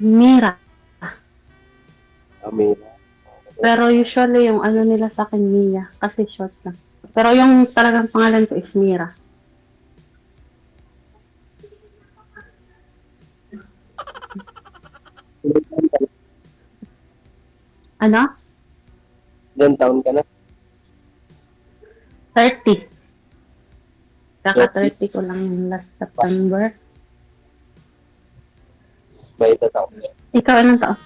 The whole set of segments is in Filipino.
Mira. Amira. Pero usually yung ano nila sa akin, Mia. Kasi short lang. Pero yung talagang pangalan ko is Mira. Ano? Ilan taon ka na? 30. Kaka 30? 30 ko lang yung last September. May taon ka. Ikaw, anong taon?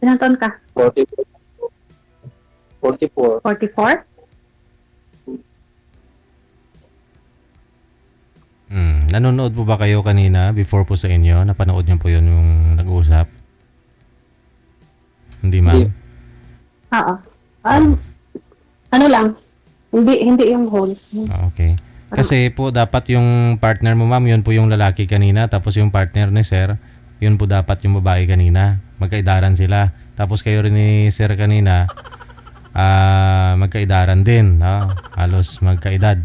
Ilang taon ka? 44. 44. 44? Nanonood po ba kayo kanina before po sa inyo? Napanood niyo po yun yung nag-uusap? Hindi, ma'am? Hindi. Oo. Ano lang? Hindi yung whole. Okay. Kasi po dapat yung partner mo, ma'am, yun po yung lalaki kanina. Tapos yung partner ni sir, yun po dapat yung babae kanina. Magkaidaran sila. Tapos kayo rin ni sir kanina, magkaidaran din. No? Halos magkaedad.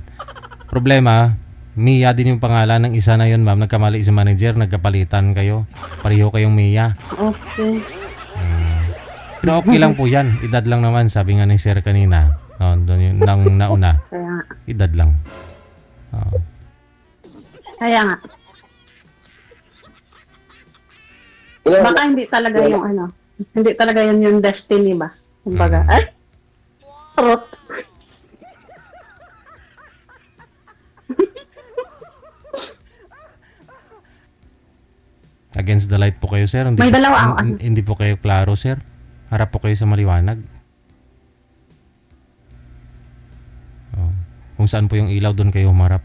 Problema, Mia din yung pangalan ng isa na yun, ma'am. Nagkamali si manager, nagkapalitan kayo. Pareho kayong Mia. Okay. Pero okay lang po yan. Edad lang naman, sabi nga ni sir kanina. No, doon yung nang nauna. Kaya nga. Edad lang. Oo. Kaya nga. Ilan, Baka hindi talaga yung ano. Hindi talaga yun yung destiny ba? Kumbaga. Mm. Ay! Trot. Against the light po kayo, sir. Hindi May po, dalawa ako. Ano? hindi po kayo klaro, sir. Harap po kayo sa maliwanag. Oh. Kung saan po yung ilaw, doon kayo humarap.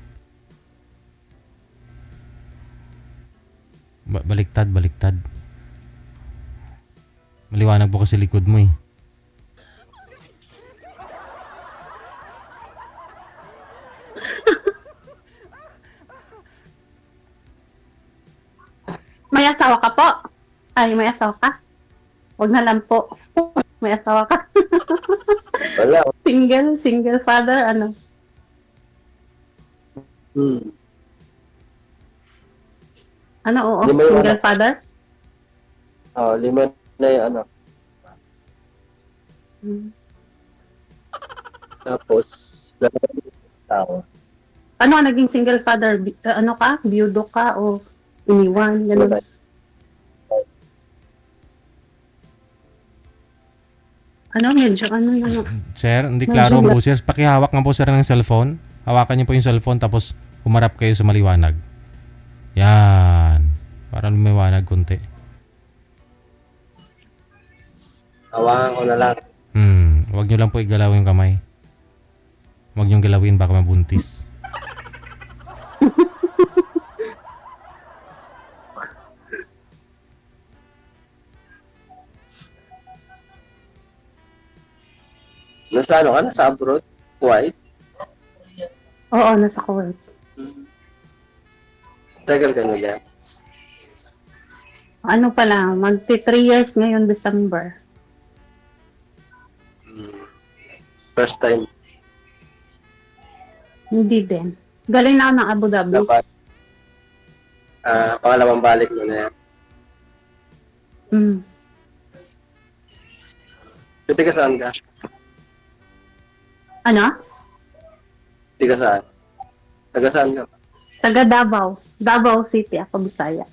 Baliktad, baliktad. Maliwanag po kasi likod mo eh. May asawa ka po. Ay, may asawa ka. Huwag na lang po. May asawa ka. wala. Single father, ano. Hmm. Ano, oo. Lima yung Single anak. father. Oh, 5 na yung anak. Hmm. Tapos, 2 yung asawa. Ano ka naging single father? Ano ka? Biyudo ka o iniwan? Ganun. Wala. Ano, medyo ano. Sir, hindi klaro po, sir. Pakihawak nga po, sir, ng cellphone. Hawakan niyo po yung cellphone tapos humarap kayo sa maliwanag. Yan. Para lumiwanag konti. Hawakan ko na lang. Huwag niyo lang po igalaw yung kamay. Huwag niyong galawin, baka mabuntis. Nasa ano ka? Nasa abroad? Kuwait? Oo, nasa Kuwait. Tagal ka na dyan. Ano pala, magti 3 years ngayon December. First time. Hindi din. Galing na ako ng Abu Dhabi. Dapat. Pangalawang balik mo na yan. Mm. Pwede ka saan ka? Ano? Pwede ka saan? Taga saan ka? Taga Davao. Davao City ako, Bisaya.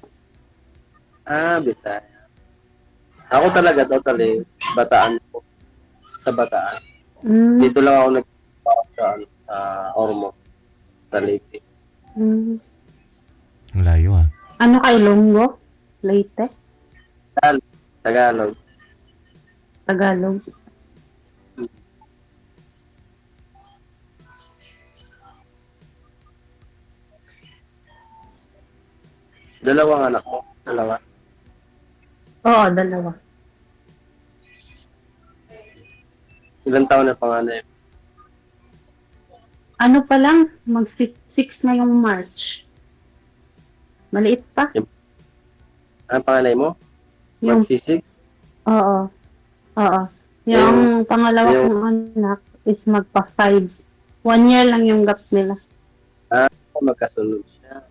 Bisaya. Ako talaga totally Bataan po. Sa Bataan. Mm. Dito lang ako sa Ormoc. Sa Leyte. Mm. Ang layo ah. Ano kayo, Longgo? Leyte? Tagalog. Tagalog. Dalawang anak mo. Dalawa. Oo, dalawa. Ilang taon na panganay? Ano pa lang, mag-6 na yung March. Maliit pa. Ang panganay mo? Yung, Mag-6? oo. Oo. Yung pangalawa kong anak is magpa-5. 1 year lang yung gap nila. Magkasunod siya.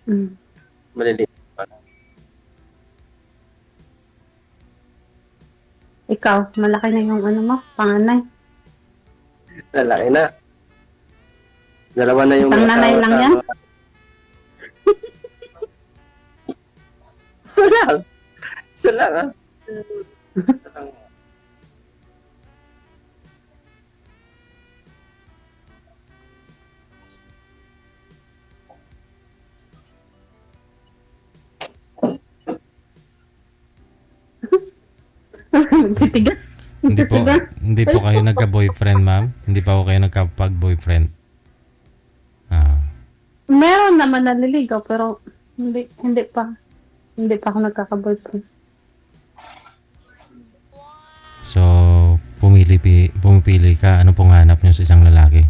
Mm. Maliliit pa. Ikaw, malaki na yung ano mo, panganay. Lalaki na. Dalawa na yung Isang nanay asawa, lang yan? Isa lang. Isa lang, ah. Isa lang. Titigas. Hindi po kayo nagka-boyfriend, ma'am? Hindi pa po kayo nagkapag-boyfriend? Ah. Meron naman naliligaw, pero hindi pa. Hindi pa ako nagkaka-boyfriend. So, pumipili ka. Ano pong hanap niyo sa isang lalaki?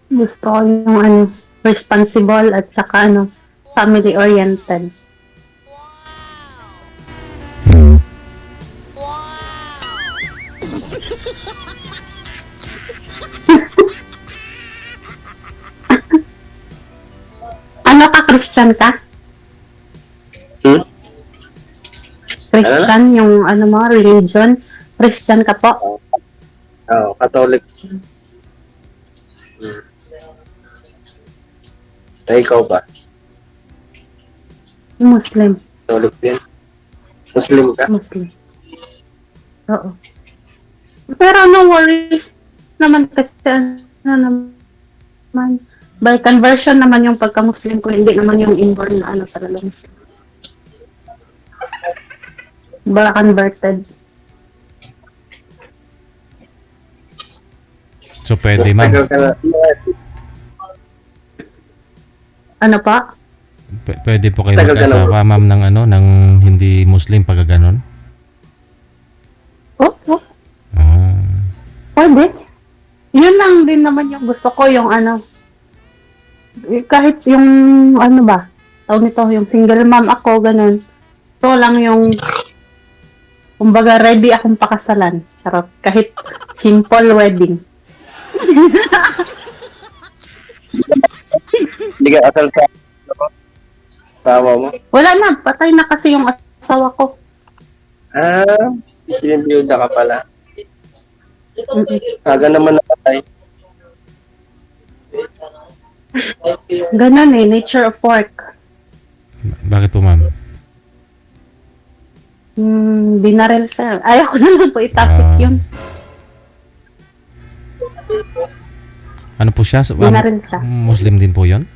Gusto ko yung ano, responsible at saka ano, family-oriented. Ano ka, Christian ka? Hmm? Christian, yung ano mo, religion? Christian ka po? Oo, Catholic. Eh, ikaw ba? Muslim. Catholic din? Muslim ka? Muslim. Oo. Pero no worries naman kasi ano naman, by conversion naman yung pagka-Muslim ko, hindi naman yung inborn na ano talaga Muslim. Ba converted. So, pwede, ma'am. Tagal ka na. Ano pa? Pwede po kayo Tagal ka na. mag-asawa, ma'am, ng ano, ng hindi Muslim pagka ganon? Oh, Ah. pwede. Yun lang din naman yung gusto ko, yung ano, kahit yung ano ba, tawag nito, yung single mom ako, ganun. So lang yung, kumbaga ready akong pakasalan. Charot. Kahit simple wedding. Hindi ka asal sa asawa mo? Wala na, patay na kasi yung asawa ko. Ah, sinibiyuda ka pala. Mm-mm. Aga naman napatay. Ganun eh, nature of work. Bakit po, ma'am? Binaril siya. Ayaw ko na lang po itapik Ah. yun. Ano po siya? Binaril siya. Muslim din po yun?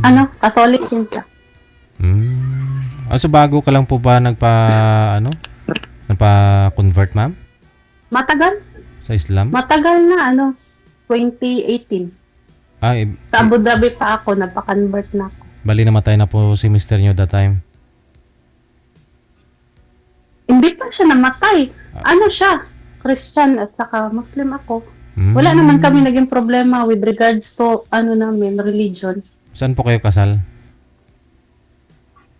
Ano, Catholic yun siya. So bago ka lang po ba nagpa-convert, ma'am? Matagal. Sa Islam? Matagal na, ano, 2018. Ay, Sa Abu Dhabi pa ako, nagpa-convert na ako. bali namatay na po si mister nyo that time. Hindi pa siya namatay. Ano siya? Christian at saka Muslim ako. Mm. Wala naman kami naging problema with regards to ano namin, religion. Saan po kayo kasal?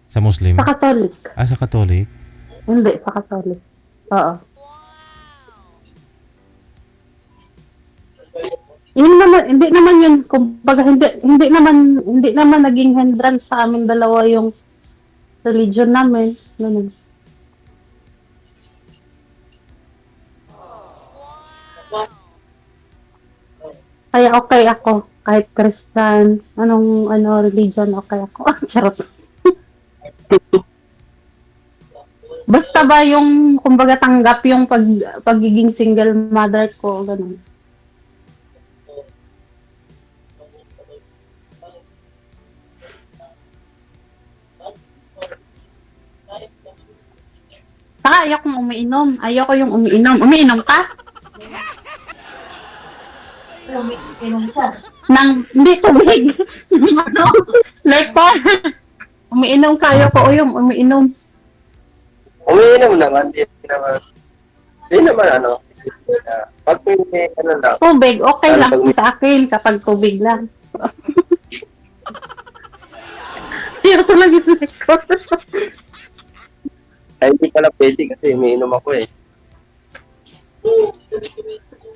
Sa Muslim? Sa Catholic. Sa Catholic? Hindi, sa Catholic. Oo. Yun naman, hindi naman yun, kumbaga hindi naman naging hindrance sa amin dalawa yung religion namin. Ganun. Kaya okay ako, kahit Christian, religion, okay ako. Charot. Basta ba yung, kumbaga tanggap yung pagiging single mother ko, ganun. Saka ayokong umiinom. Ayoko yung umiinom. Umiinom ka? Umiinom siya. Hindi tubig. Ano? Like pa. Umiinom ka. Ayoko yung umiinom. Umiinom naman, di naman ano. Pag may ano lang. Tubig, okay lang sa akin kapag tubig lang. Ayoko lang yung like ko. Ay, hindi pala pwede kasi umiinom ako eh.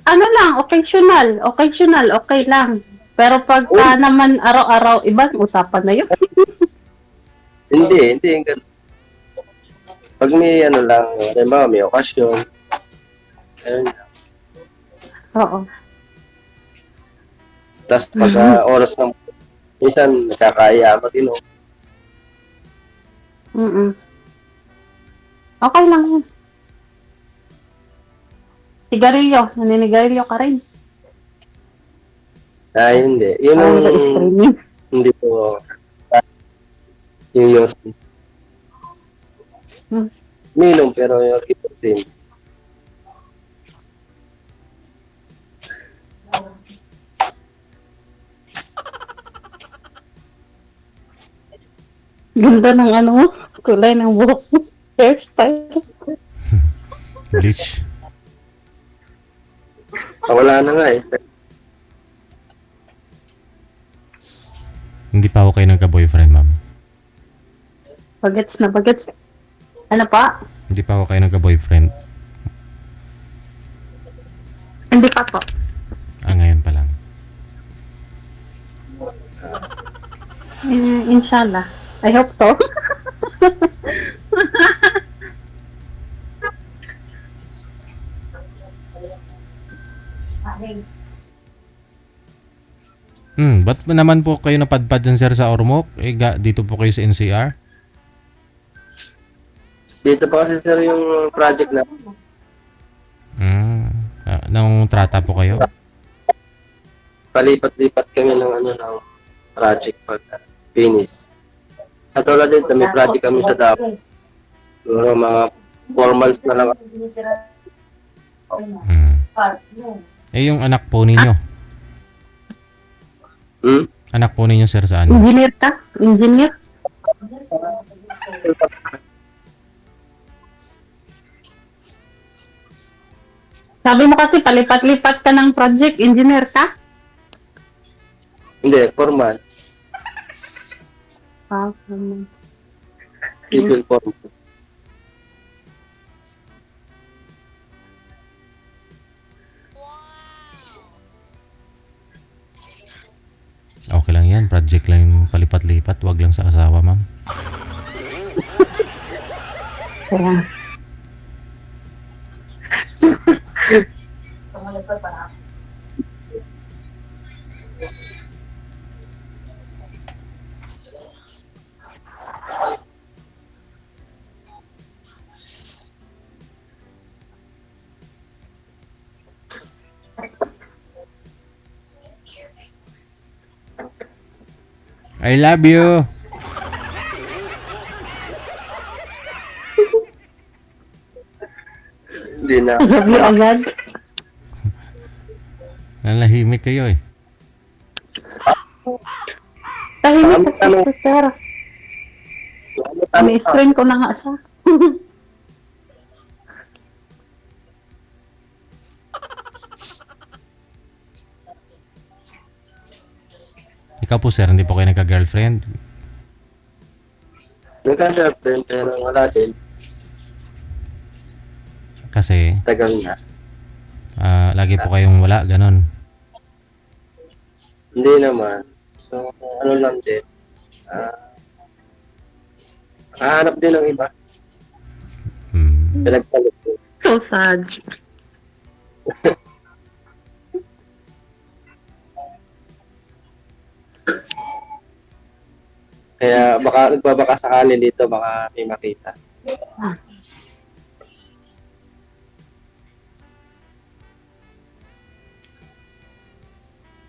Ano lang, occasional. Occasional, okay lang. Pero pagka naman araw-araw, ibang usapan na yun. Hindi yung ganun. Pag may ano lang, halimbawa may okasyon, ayun. Oo. Tapos pag oras ng minsan nakakaya mag-inom. Mm. Okay lang yun. Sigarilyo. Naninigarilyo ka rin. Hindi. Yun Parang ang nag-streaming. hindi ko yung yosin. Hmm. Minum pero yung yosin. Ganda ng ano mo. Kulay ng buhok mo. Hairstyle. Bleach. Wala na nga eh. Hindi pa ako kayo nagka-boyfriend, ma'am. Bagets na bagets. Ano pa? Hindi pa ako kayo nagka-boyfriend. Hindi pa po. Ngayon pa lang. Inshallah. I hope so. Ba't naman po kayo napadpad dyan, sir, sa Ormoc? Dito po kayo sa NCR? Dito pa kasi sir yung project na Nang trata po kayo? palipat-lipat kami ng ano ng project pag finish. Katulad dito, may project kami sa Davao. Siguro mga 4 months na lang. Yung anak po ninyo? Anak po ninyo, sir, saan? Engineer ka? Engineer? Sabi mo kasi palipat-lipat ka ng project. Engineer ka? Hindi, 4 months. Civil 4 months. Okay lang yan. Project lang yung palipat-lipat. Wag lang sa asawa, ma'am. Kaya. I love you! Hindi na. Sabi agad. Nalahimik kayo eh. Tahimik Ano? kasi sir. May screen ko na nga siya. Ikaw po, sir, hindi po kayo nagka-girlfriend? Nagka-girlfriend pero wala din. Kasi, Tagal na. lagi po kayong wala, ganon. Hindi naman. So, ano lang din. Nakahanap din ng iba. Pinagpalit din. So sad. Kaya baka nagbabaka sakali dito, baka may makita.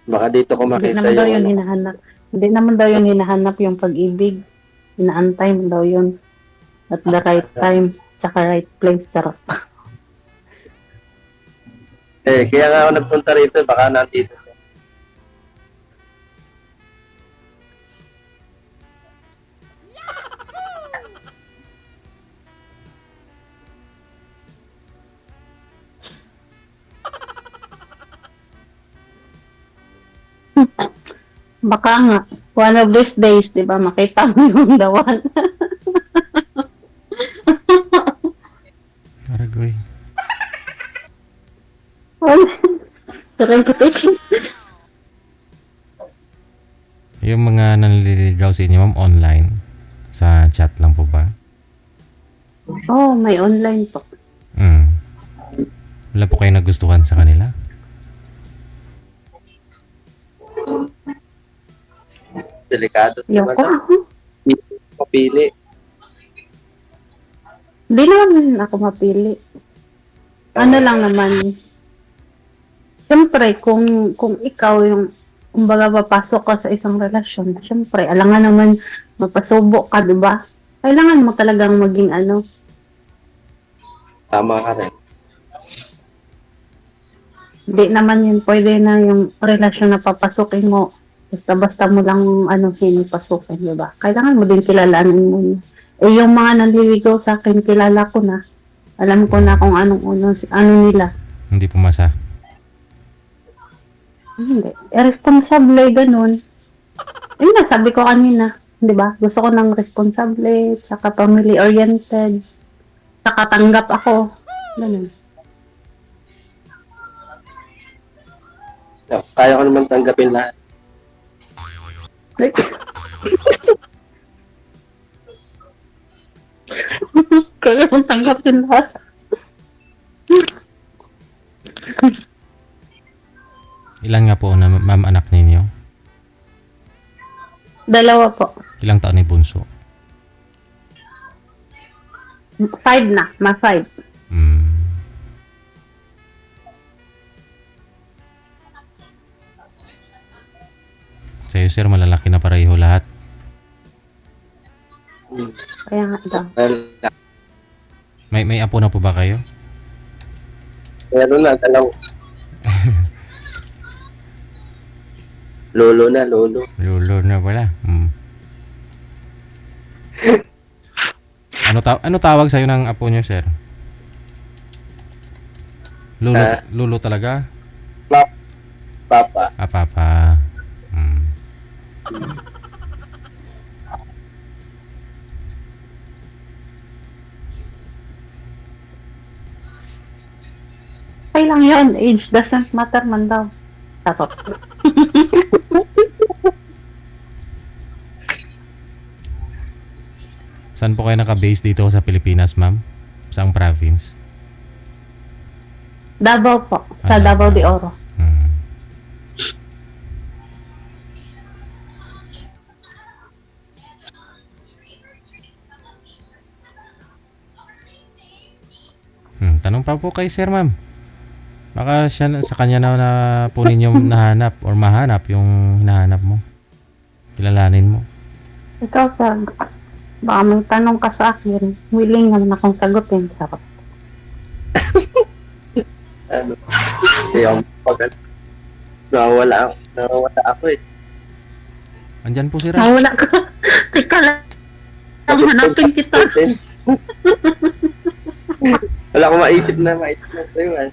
Baka dito ko Hindi makita naman daw yung yun ano. hinahanap. Hindi naman daw yun hinahanap yung pag-ibig. Inaantay mo daw yun. At the right time. Tsaka right place. Charot. Kaya nga ako nagpunta rito, baka nandito. Baka nga. One of these days, di ba, makita mo yung the one. Paragoy. Reputation. Yung mga nanliligaw sa inyo, ma'am, online? Sa chat lang po ba? Oh, may online po. Mm. Wala po kayo nagustuhan sa kanila? Delikado sa Yoko. naman. Mapili. Hindi naman ako mapili. Ano lang naman. Siyempre, kung ikaw yung kumbaga papasok ka sa isang relasyon, siyempre, alangan naman mapasubo ka, di ba? Kailangan mo talagang maging ano. Tama ka rin. Hindi naman yun pwede na yung relasyon na papasukin mo. Basta-basta mo lang ano pinipasukin, di ba? Kailangan mo din kilalanin mo. Eh, yung mga nanliligaw sa akin, kilala ko na. Alam ko na kung ano nila. Hindi pumasa. Hindi. Irresponsable, ganun. Yun na, sabi ko kanina. Di ba? Gusto ko ng responsable, saka family-oriented, saka tanggap ako. Ganun. No, kaya ko naman tanggapin lahat. Kaya kong tanggapin lahat. Ilan nga po na ma'am anak ninyo? Dalawa po. Ilang taon ni bunso? 5 na. Ma-5. Mm. Sa'yo sir, malalaki na pareho lahat. Hmm. Kaya nga daw. Well, May apo na po ba kayo? meron na, dalaw. Lolo na, lolo. Lolo na pala. Mm. Ano tawag sa'yo ng apo niyo, sir? Lolo, Ah. lolo talaga? Papa. Ah, papa. Mm. Okay lang yun. Age doesn't matter man daw. Takot. Saan po kayo naka-base dito sa Pilipinas, ma'am? Saang province? Davao po. Sa Ah, Davao de Davao. Oro. Mm. Tanong pa po kay sir, ma'am. Baka sa kanya na po ninyo nahanap or mahanap yung hinahanap mo. Kilalanin mo. Ikaw, sir. Baka may tanong ka sa akin. Willing naman akong sagutin. Sarap. Ano? Yung pag nawawala ako eh. Andyan po sir. Nawala ka. Teka lang. Hanapin kita. Wala akong maisip na sa'yo eh.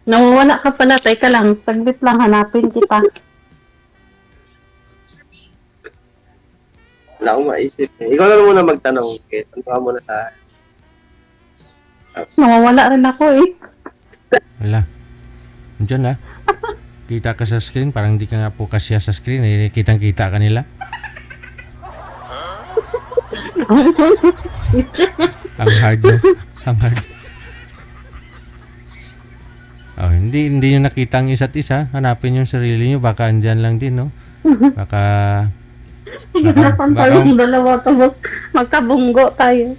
Nawawala ka pala. Teka lang. Saglit lang. Hanapin kita. Wala akong maisip eh. Ikaw na muna magtanong. Okay, tanong ka muna sa akin. Nawawala rin ako eh. Wala. Andyan na. Kita ka sa screen. Parang hindi ka nga po kasya sa screen. Eh, kitang-kita ka nila. Ang hard no? Ang hard. Oh, hindi nyo nakita ang isa't isa. Hanapin yung sarili nyo. Baka andyan lang din, no? Baka Hihanapan tayong dalawa. Tapos magkabunggo tayo.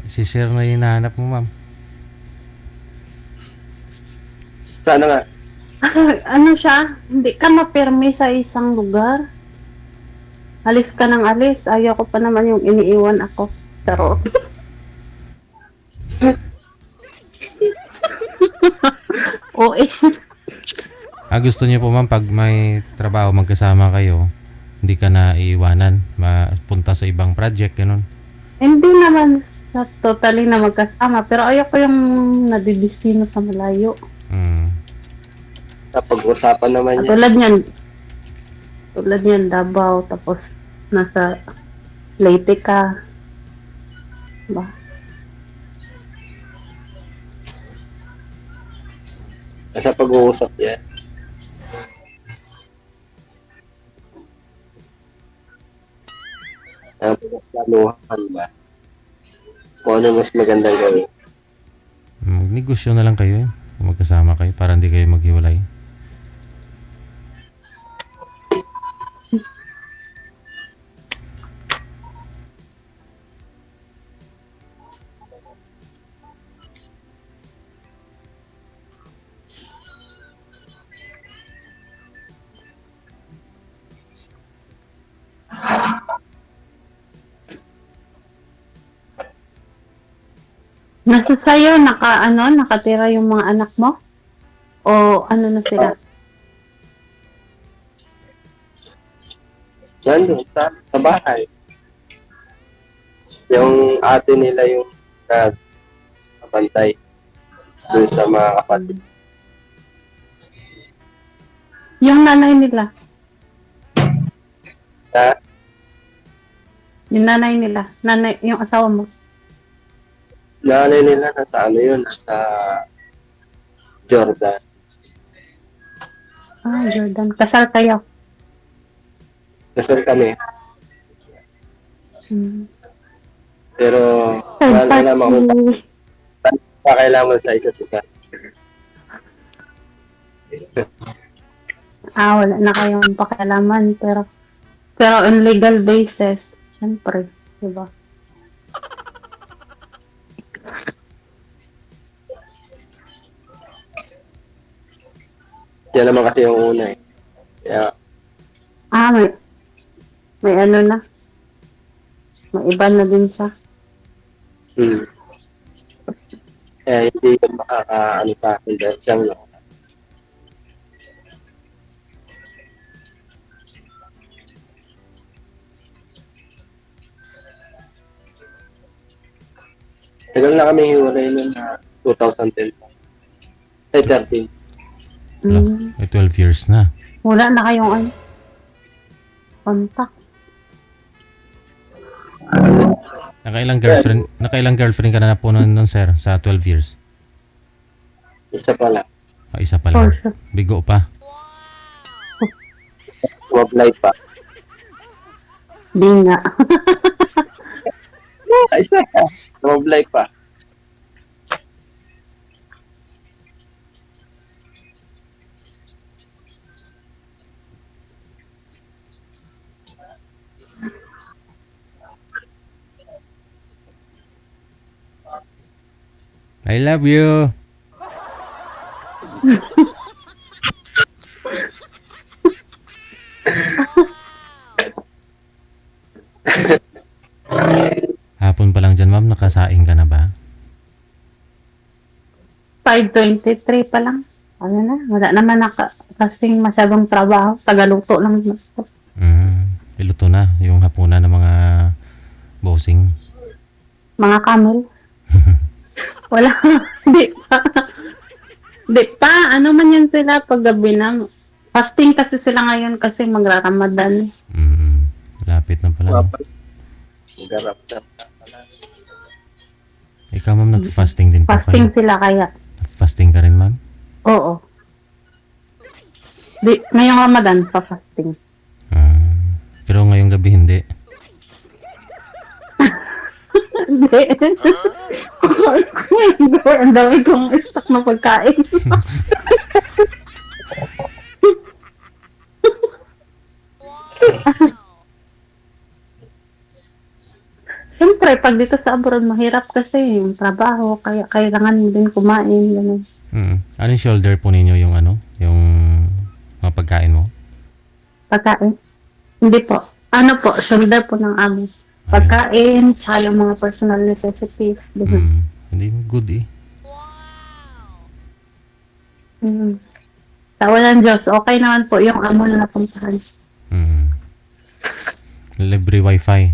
si sir na yung hinahanap mo, ma'am. Sana nga. Ano siya? Hindi ka mapirmi sa isang lugar. Alis ka ng alis. Ayaw ko pa naman yung iniiwan ako. Pero oo eh. Gusto niyo po, ma'am, pag may trabaho, magkasama kayo, hindi ka na iiwanan, mapunta sa ibang project, gano'n. Hindi naman sa totally na magkasama. Pero ayaw ko yung nadidistino sa malayo. Mm. Napag-usapan naman yan. Tulad niyan, Davao. Tapos nasa Leyte ka. Ba? Nasa pag-uusap yan. Ang pagkaplanuhan ba? kung ano mas magandang gawin. Magnegosyo na lang kayo. Magkasama kayo para hindi kayo maghiwalay. Nasa sa'yo, nakatira yung mga anak mo? O ano na sila? Nandun sa bahay. Yung ate nila yung nagpapantay dun sa mga kapatid. Yung nanay nila. Na, Yung nanay nila. Yung asawa mo. nanay nila nasa ano yun, nasa Jordan. Ah, Jordan. Kasal kayo. Kasal kami. Hmm. Pero Third wala naman party. kailangan sa isa't isa. Wala na kayong pakialaman. Pero on legal basis, syempre, diba? Yan naman kasi yung una eh. Kaya, May ano na. May iba na din siya. kaya hindi yung makakaano sa akin dahil siyang no. Tagal na kami hiwalay nun na 2010. Ay, 13. Wala. Hmm. May 12 years na. Wala na kayong contact. Nakailang girlfriend ka na po nun, sir, sa 12 years? Isa pa lang. Isa pa For lang. sure. Bigo pa. Sumablay pa. Di nga. Isa pa. Sumablay pa. I love you. Hapon pa lang dyan, ma'am. Nakasaing ka na ba? 5:23 pa lang. Ano na, wala naman kasing masyadong trabaho. Tagaluto lang. Iluto na yung hapunan ng mga bossing. Mga camel. Wala. Di pa. Di pa. Ano man yan sila pag gabi na. Fasting kasi sila ngayon kasi magra-Ramadan. Lapit na pala. No? Garap na. Ikaw, ma'am, nag-fasting din po Fasting kayo. sila kaya. Fasting ka rin, ma'am? Oo. Ngayong Ramadan pa fasting. Pero ngayong gabi hindi. Hindi. Ang dami kong stock na pagkain. Siyempre, pag dito sa abroad, mahirap kasi yung trabaho, kaya kailangan mo din kumain. Ganun. Ano yung shoulder po ninyo yung ano? Yung mga pagkain mo? Pagkain? Hindi po. Ano po, shoulder po ng amo. Pagkain, tsaka yung mga personal necessities. Ganun. Hindi, good eh. Sa walang Diyos, okay naman po yung amo na napuntahan. Libre wifi.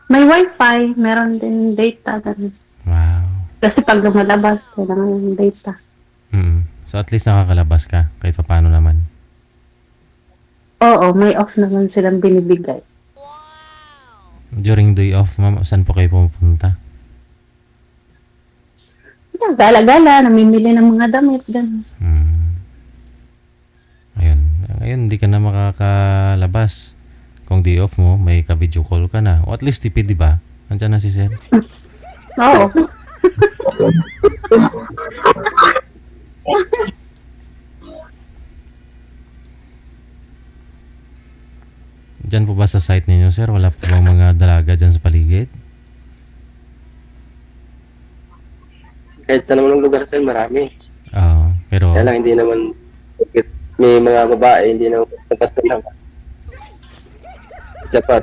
May wifi, meron din data. Ganun. Wow. Kasi pag lumalabas, kailangan yung data. So at least nakakalabas ka kahit paano naman. Oo, may off naman silang binibigay. During day off, ma'am, saan po kayo pumunta? Gala-gala, namimili ng mga damit, gano'n. Ayun. Ngayon, hindi ka na makakalabas. Kung day off mo, may ka-video call ka na. O at least tipid, di ba? Andiyan na si sir. Oo. Diyan po ba sa site ninyo, sir? Wala po bang mga dalaga dyan sa paligid? Kahit sa naman ng lugar sir, marami. Pero, Kaya lang, hindi naman, bakit may mga babae, hindi naman basta-basta lang. Isa pa,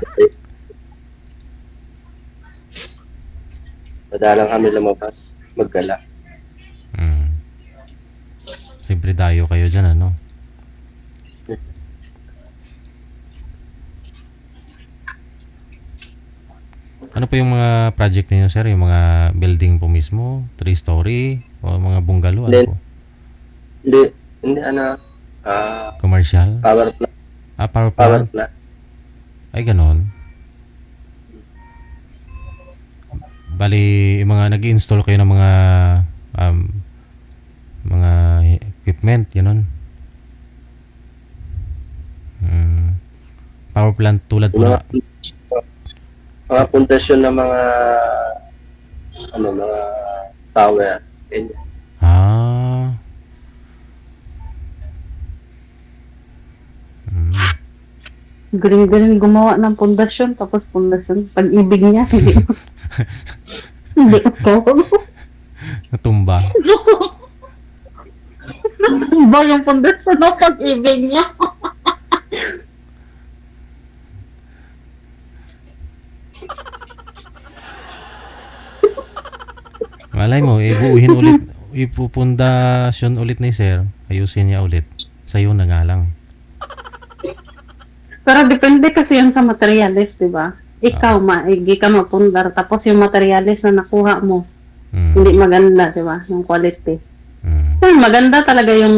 madalang kami lumabas, maggala. siyempre dayo kayo dyan, ano? Ano po yung mga project ninyo, sir? Yung mga building po mismo? 3-story? O mga bungalow? Ano Then, po? Hindi, Commercial? power plant. Power Power plant? plant. Ay, ganon. Bali, yung mga nag-install kayo ng mga equipment, ganon. Power plant tulad po na. Mga pundasyon ng mga mga tower. Ganyan. Galing-galing gumawa ng pundasyon, tapos pundasyon, pag-ibig niya, hindi hindi ko. Natumba. Ba yung pundasyon ng pag-ibig niya? Malay mo, ibuuhin ulit, ipupundasyon ulit ni sir, ayusin niya ulit. Sa'yo na nga lang. Pero depende kasi yan sa materialis, di ba? Ikaw, maigi ka mapundar, tapos yung materialis na nakuha mo, hindi maganda, di ba? Yung quality. So, maganda talaga yung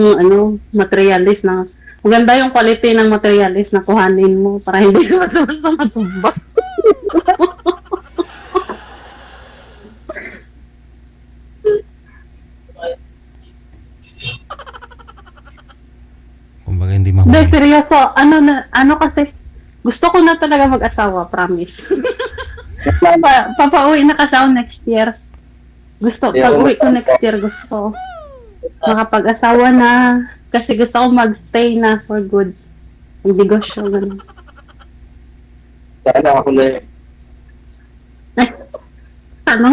materialis na, maganda yung quality ng materialis na kuhanin mo para hindi ka basta matumba. Kumbaga hindi Hindi, mahuli. seryoso. Ano kasi, gusto ko na talaga mag-asawa, promise. Papauwi na kasi ako next year. Pag-uwi ko next year, gusto ko makapag-asawa na. Kasi gusto ko mag-stay na for good. Ang negosyo, ganun. Sana ako na yun. Ano?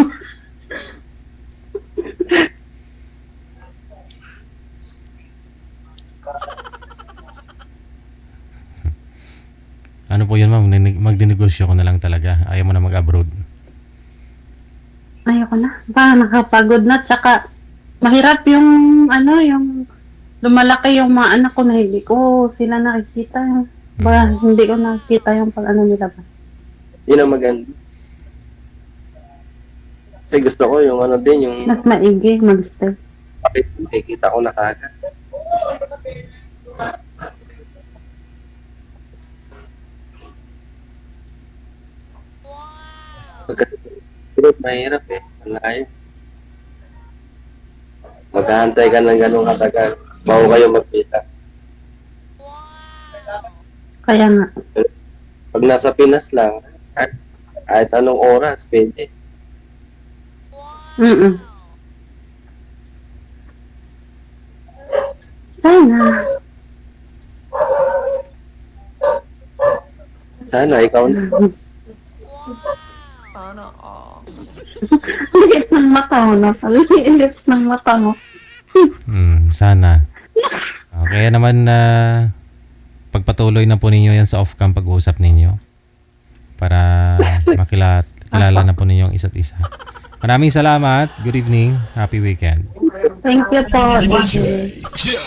Ano po yun, ma'am? Magdinegosyo ko na lang talaga. Ayaw mo na mag-abroad. Ayoko na. Nakapagod na. Tsaka, mahirap yung, yung lumalaki yung mga anak ko na hindi ko sila nakikita. Hindi ko nakikita yung pag nila ba. Yun ang maganda. Kasi gusto ko yung yung Mas maigi, mag-stay. makikita ko na kagad. Pero mahirap malayo. Maghahantay ka ng ganun katagal bago kayo magkita. Kaya nga. Pag nasa Pinas lang, kahit anong oras, pwede. Sana. Sana, ikaw na. Liit ng mata mo na. Liit ng mata mo. Sana. Kaya naman pagpatuloy na po ninyo yan sa off-cam pag-uusap ninyo para makilala na po ninyo ang isa't isa. Maraming salamat. Good evening. Happy weekend. Thank you po. Chill.